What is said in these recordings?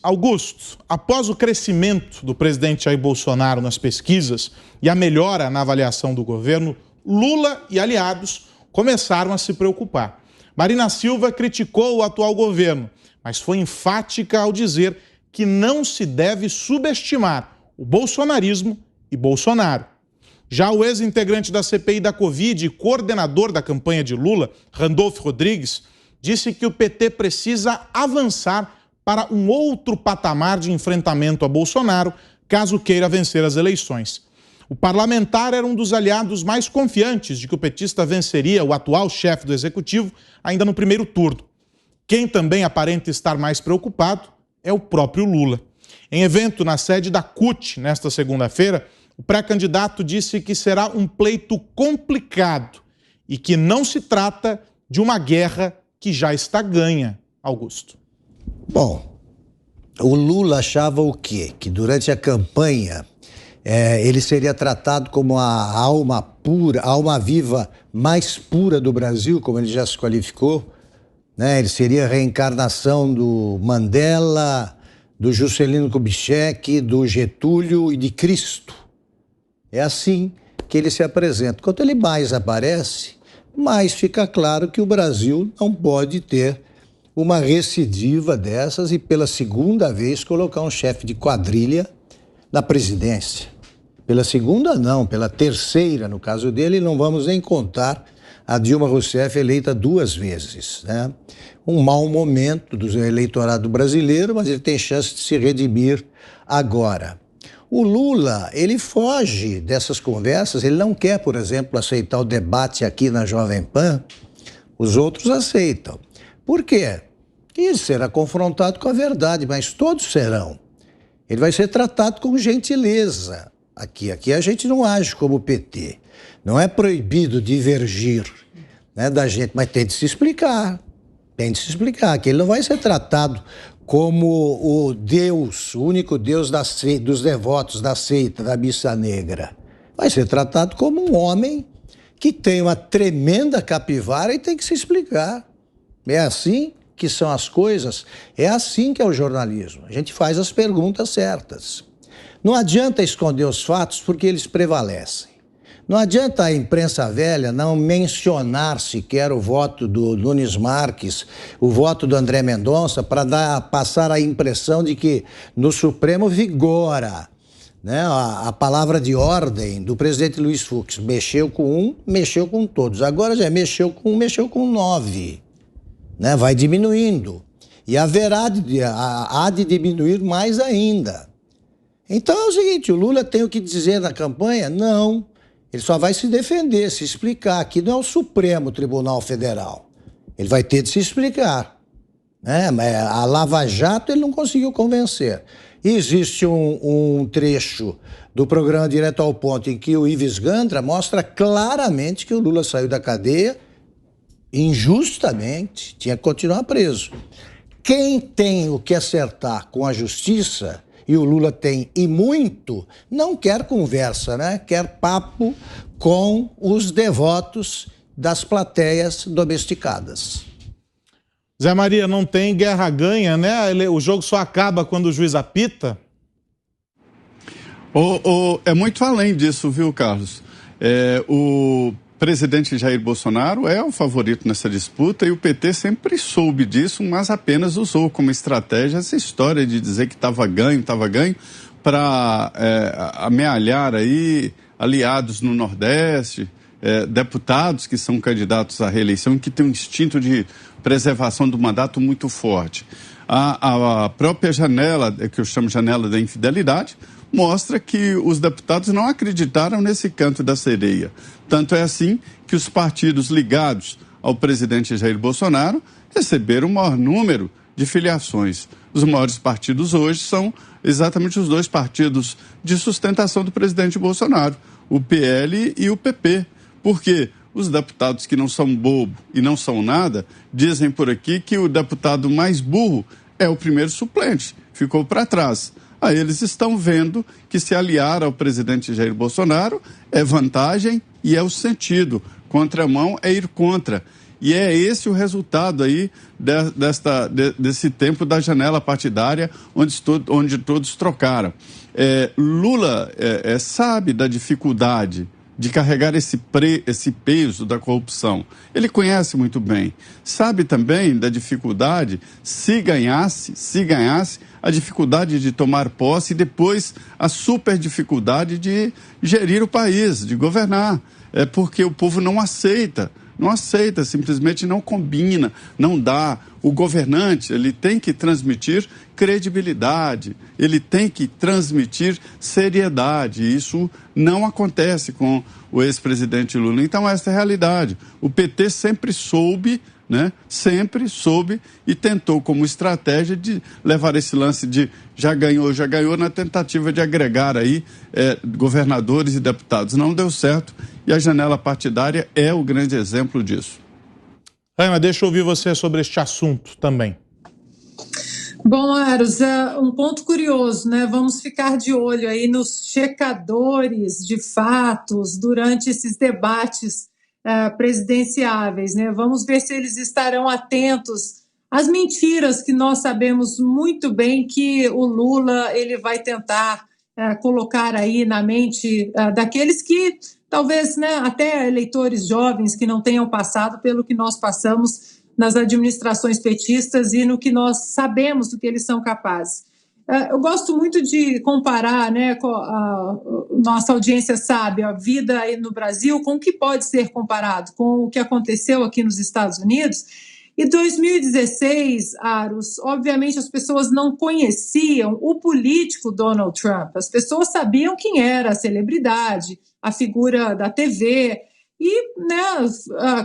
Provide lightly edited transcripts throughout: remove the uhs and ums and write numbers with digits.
Augusto, após o crescimento do presidente Jair Bolsonaro nas pesquisas e a melhora na avaliação do governo, Lula e aliados começaram a se preocupar. Marina Silva criticou o atual governo, mas foi enfática ao dizer que não se deve subestimar o bolsonarismo e Bolsonaro. Já o ex-integrante da CPI da Covid e coordenador da campanha de Lula, Randolfo Rodrigues, disse que o PT precisa avançar para um outro patamar de enfrentamento a Bolsonaro, caso queira vencer as eleições. O parlamentar era um dos aliados mais confiantes de que o petista venceria o atual chefe do executivo ainda no primeiro turno. Quem também aparenta estar mais preocupado é o próprio Lula. Em evento na sede da CUT, nesta segunda-feira, o pré-candidato disse que será um pleito complicado e que não se trata de uma guerra que já está ganha, Augusto. Bom, o Lula achava o quê? Que durante a campanha ele seria tratado como a alma pura, a alma viva mais pura do Brasil, como ele já se qualificou, né? Ele seria a reencarnação do Mandela, do Juscelino Kubitschek, do Getúlio e de Cristo. É assim que ele se apresenta. Quanto ele mais aparece, mais fica claro que o Brasil não pode ter uma recidiva dessas e pela segunda vez colocar um chefe de quadrilha na presidência. Pela segunda não, pela terceira, no caso dele, não vamos nem contar a Dilma Rousseff eleita 2 vezes, né? Um mau momento do eleitorado brasileiro, mas ele tem chance de se redimir agora. O Lula, ele foge dessas conversas, ele não quer, por exemplo, aceitar o debate aqui na Jovem Pan, os outros aceitam. Por quê? Ele será confrontado com a verdade, mas todos serão. Ele vai ser tratado com gentileza. Aqui a gente não age como o PT. Não é proibido divergir, né, da gente, mas tem de se explicar. Tem de se explicar que ele não vai ser tratado como o Deus, o único Deus dos devotos da seita, da missa negra. Vai ser tratado como um homem que tem uma tremenda capivara e tem que se explicar. É assim que são as coisas, é assim que é o jornalismo. A gente faz as perguntas certas. Não adianta esconder os fatos porque eles prevalecem. Não adianta a imprensa velha não mencionar sequer o voto do Nunes Marques, o voto do André Mendonça, para passar a impressão de que no Supremo vigora, né, a palavra de ordem do presidente Luiz Fux. Mexeu com um, mexeu com todos. Agora já mexeu com 9. Né, vai diminuindo. E há de diminuir mais ainda. Então é o seguinte, o Lula tem o que dizer na campanha? Não. Ele só vai se defender, se explicar. Aqui não é o Supremo Tribunal Federal. Ele vai ter de se explicar. Né? Mas a Lava Jato ele não conseguiu convencer. Existe um trecho do programa Direto ao Ponto em que o Ives Gandra mostra claramente que o Lula saiu da cadeia injustamente, tinha que continuar preso. Quem tem o que acertar com a justiça, e o Lula tem e muito, não quer conversa, né? Quer papo com os devotos das plateias domesticadas. Zé Maria, não tem guerra ganha, né? O jogo só acaba quando o juiz apita? É muito além disso, viu, Carlos? O presidente Jair Bolsonaro é o favorito nessa disputa e o PT sempre soube disso, mas apenas usou como estratégia essa história de dizer que estava ganho para amealhar aí aliados no Nordeste, deputados que são candidatos à reeleição e que têm um instinto de preservação do mandato muito forte. A própria janela, que eu chamo janela da infidelidade, mostra que os deputados não acreditaram nesse canto da sereia. Tanto é assim que os partidos ligados ao presidente Jair Bolsonaro receberam o maior número de filiações. Os maiores partidos hoje são exatamente os 2 partidos de sustentação do presidente Bolsonaro, o PL e o PP. Por quê? Os deputados que não são bobo e não são nada, dizem por aqui que o deputado mais burro é o primeiro suplente, ficou para trás. Aí eles estão vendo que se aliar ao presidente Jair Bolsonaro é vantagem e é o sentido. Contramão é ir contra. E é esse o resultado aí desse tempo da janela partidária onde todos trocaram. Lula sabe da dificuldade de carregar esse peso da corrupção. Ele conhece muito bem. Sabe também da dificuldade, se ganhasse, a dificuldade de tomar posse e depois a super dificuldade de gerir o país, de governar. É porque o povo não aceita, simplesmente não combina, não dá. O governante, ele tem que transmitir credibilidade, ele tem que transmitir seriedade. Isso não acontece com o ex-presidente Lula. Então, essa é a realidade. O PT sempre soube, sempre soube e tentou como estratégia de levar esse lance de já ganhou, na tentativa de agregar aí governadores e deputados. Não deu certo e a janela partidária é o grande exemplo disso. Ana, deixa eu ouvir você sobre este assunto também. Bom, Aros, um ponto curioso, Vamos ficar de olho aí nos checadores de fatos durante esses debates presidenciáveis, Vamos ver se eles estarão atentos às mentiras que nós sabemos muito bem que o Lula ele vai tentar colocar aí na mente daqueles que talvez até eleitores jovens que não tenham passado pelo que nós passamos nas administrações petistas e no que nós sabemos do que eles são capazes. Eu gosto muito de comparar, nossa audiência sabe, a vida aí no Brasil com o que pode ser comparado com o que aconteceu aqui nos Estados Unidos. E 2016, Aros, obviamente as pessoas não conheciam o político Donald Trump. As pessoas sabiam quem era a celebridade, a figura da TV, e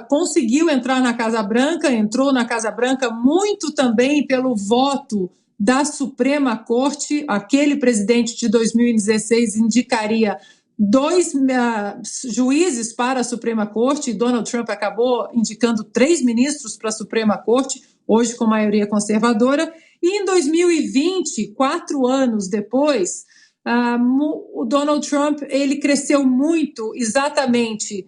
conseguiu entrar na Casa Branca, entrou na Casa Branca muito também pelo voto da Suprema Corte. Aquele presidente de 2016 indicaria 2 juízes para a Suprema Corte, e Donald Trump acabou indicando 3 ministros para a Suprema Corte, hoje com maioria conservadora. E em 2020, 4 anos depois, o Donald Trump ele cresceu muito exatamente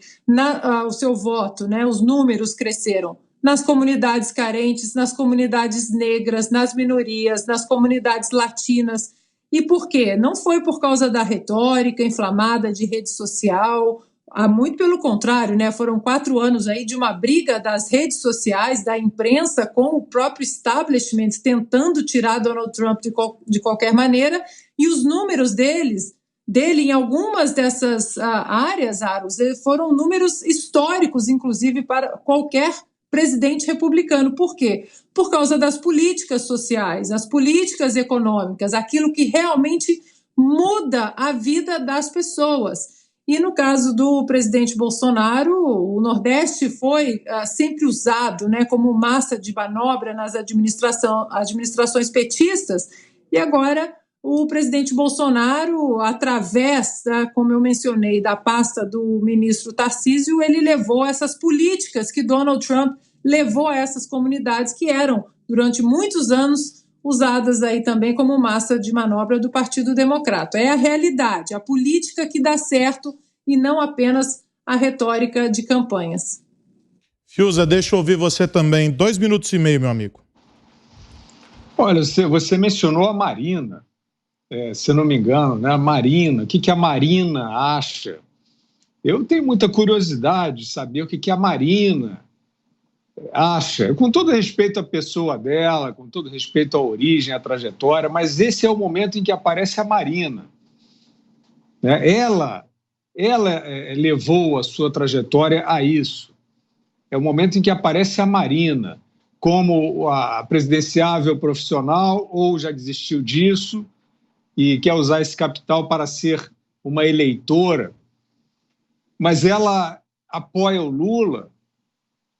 o seu voto, os números cresceram nas comunidades carentes, nas comunidades negras, nas minorias, nas comunidades latinas. E por quê? Não foi por causa da retórica inflamada de rede social, muito pelo contrário, foram 4 anos aí de uma briga das redes sociais, da imprensa com o próprio establishment tentando tirar Donald Trump de qualquer maneira, e os números dele em algumas dessas áreas, Aros, foram números históricos, inclusive para qualquer presidente republicano. Por quê? Por causa das políticas sociais, as políticas econômicas, aquilo que realmente muda a vida das pessoas. E no caso do presidente Bolsonaro, o Nordeste foi sempre usado como massa de manobra nas administrações petistas, e agora o presidente Bolsonaro, através, como eu mencionei, da pasta do ministro Tarcísio, ele levou essas políticas que Donald Trump levou a essas comunidades que eram, durante muitos anos, usadas aí também como massa de manobra do Partido Democrata. É a realidade, a política que dá certo e não apenas a retórica de campanhas. Fiuza, deixa eu ouvir você também. 2 minutos e meio, meu amigo. Olha, você mencionou a Marina. Se eu não me engano, a Marina, o que a Marina acha? Eu tenho muita curiosidade de saber o que a Marina acha, com todo respeito à pessoa dela, com todo respeito à origem, à trajetória, mas esse é o momento em que aparece a Marina. Ela levou a sua trajetória a isso. É o momento em que aparece a Marina como a presidenciável profissional, ou já desistiu disso e quer usar esse capital para ser uma eleitora, mas ela apoia o Lula.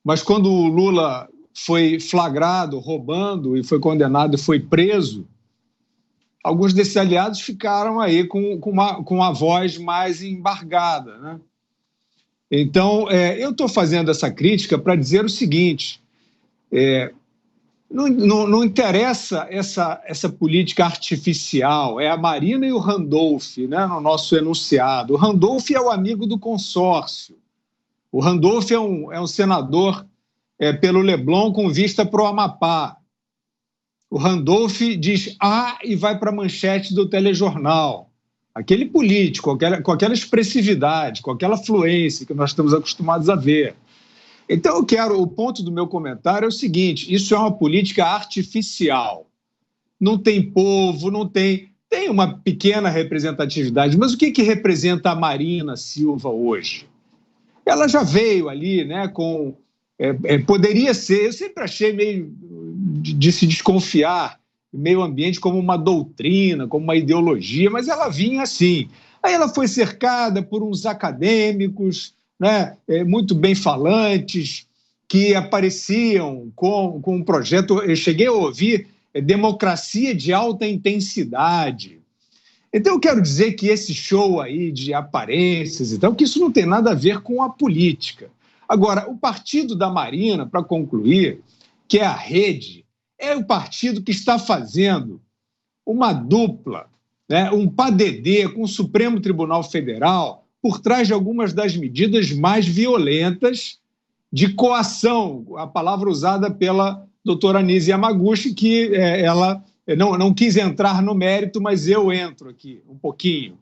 Mas quando o Lula foi flagrado roubando e foi condenado e foi preso, alguns desses aliados ficaram aí com a voz mais embargada, Então, eu estou fazendo essa crítica para dizer o seguinte: não interessa essa política artificial, é a Marina e o Randolph, no nosso enunciado. O Randolph é o amigo do consórcio. O Randolph é um senador pelo Leblon com vista para o Amapá. O Randolph diz e vai para a manchete do telejornal. Aquele político, com aquela expressividade, com aquela fluência que nós estamos acostumados a ver. Então, o ponto do meu comentário é o seguinte: isso é uma política artificial. Não tem povo, tem uma pequena representatividade, mas o que representa a Marina Silva hoje? Ela já veio ali, né, poderia ser, eu sempre achei meio de se desconfiar do meio ambiente como uma doutrina, como uma ideologia, mas ela vinha assim. Aí ela foi cercada por uns acadêmicos, né, muito bem falantes, que apareciam com um projeto, eu cheguei a ouvir, democracia de alta intensidade. Então eu quero dizer que esse show aí de aparências e tal, que isso não tem nada a ver com a política. Agora, o partido da Marina, para concluir, que é a Rede, é o partido que está fazendo uma dupla, né, um padedê com o Supremo Tribunal Federal por trás de algumas das medidas mais violentas de coação, a palavra usada pela doutora Nise Yamaguchi, que ela não quis entrar no mérito, mas eu entro aqui um pouquinho.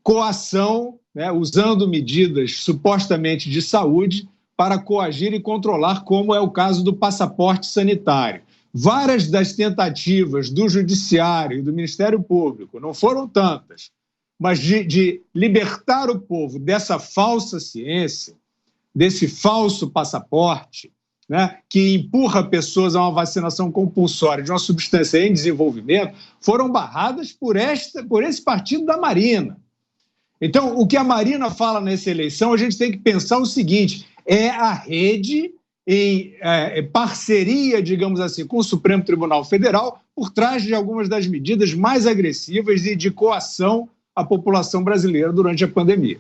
Coação, né, usando medidas supostamente de saúde para coagir e controlar, como é o caso do passaporte sanitário. Várias das tentativas do Judiciário e do Ministério Público, não foram tantas, mas de libertar o povo dessa falsa ciência, desse falso passaporte, né, que empurra pessoas a uma vacinação compulsória de uma substância em desenvolvimento, foram barradas por esse partido da Marina. Então, o que a Marina fala nessa eleição, a gente tem que pensar o seguinte: é a Rede em parceria, digamos assim, com o Supremo Tribunal Federal, por trás de algumas das medidas mais agressivas e de coação à população brasileira durante a pandemia.